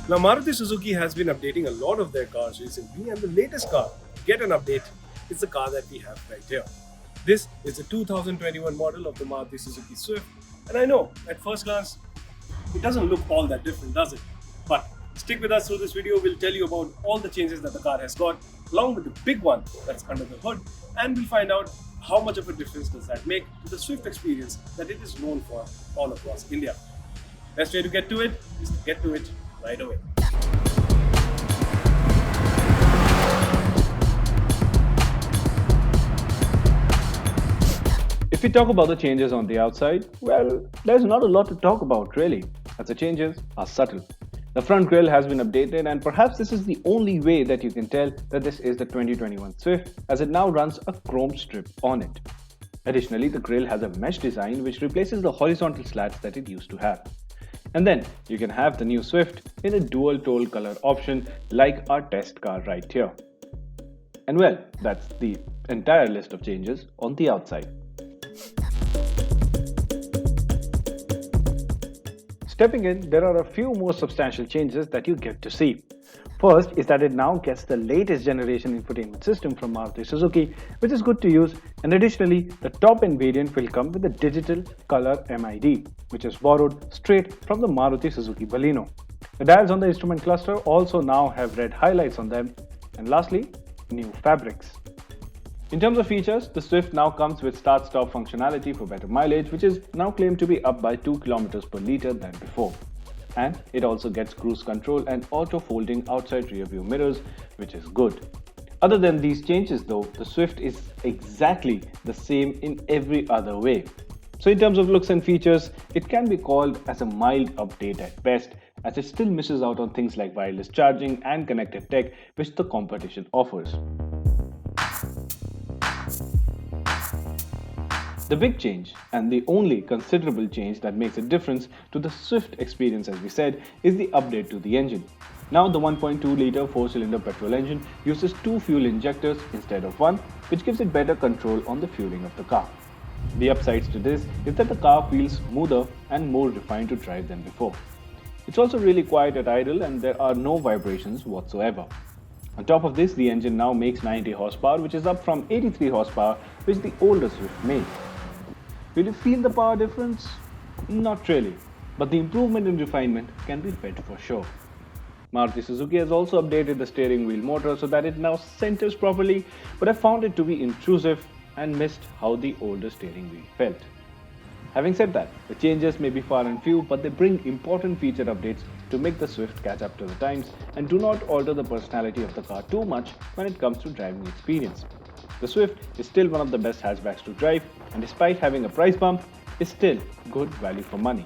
Now, Maruti Suzuki has been updating a lot of their cars recently, and the latest car to get an update is the car that we have right here. This is the 2021 model of the Maruti Suzuki Swift, and I know at first glance it doesn't look all that different, does it? But stick with us through this video. We'll tell you about all the changes that the car has got, along with the big one that's under the hood, and we'll find out how much of a difference does that make to the Swift experience that it is known for all across India. Best way to get to it is to get to it right away. If we talk about the changes on the outside, well, there's not a lot to talk about really, as the changes are subtle. The front grille has been updated, and perhaps this is the only way that you can tell that this is the 2021 Swift, as it now runs a chrome strip on it. Additionally, the grille has a mesh design which replaces the horizontal slats that it used to have. And then you can have the new Swift in a dual tone color option like our test car right here. And well, that's the entire list of changes on the outside. Stepping in, there are a few more substantial changes that you get to see. First is that it now gets the latest generation infotainment system from Maruti Suzuki, which is good to use, and additionally, the top-end variant will come with a digital color MID, which is borrowed straight from the Maruti Suzuki Baleno. The dials on the instrument cluster also now have red highlights on them, and lastly, new fabrics. In terms of features, the Swift now comes with start-stop functionality for better mileage, which is now claimed to be up by 2 km per litre than before. And it also gets cruise control and auto-folding outside rear-view mirrors, which is good. Other than these changes though, the Swift is exactly the same in every other way. So in terms of looks and features, it can be called as a mild update at best, as it still misses out on things like wireless charging and connected tech which the competition offers. The big change, and the only considerable change that makes a difference to the Swift experience, as we said, is the update to the engine. Now the 1.2-litre 4-cylinder petrol engine uses 2 fuel injectors instead of 1, which gives it better control on the fueling of the car. The upsides to this is that the car feels smoother and more refined to drive than before. It's also really quiet at idle, and there are no vibrations whatsoever. On top of this, the engine now makes 90 horsepower, which is up from 83 horsepower, which the older Swift made. Will you feel the power difference? Not really, but the improvement in refinement can be felt for sure. Maruti Suzuki has also updated the steering wheel motor so that it now centers properly, but I found it to be intrusive and missed how the older steering wheel felt. Having said that, the changes may be far and few, but they bring important feature updates to make the Swift catch up to the times and do not alter the personality of the car too much when it comes to driving experience. The Swift is still one of the best hatchbacks to drive, and despite having a price bump, is still good value for money.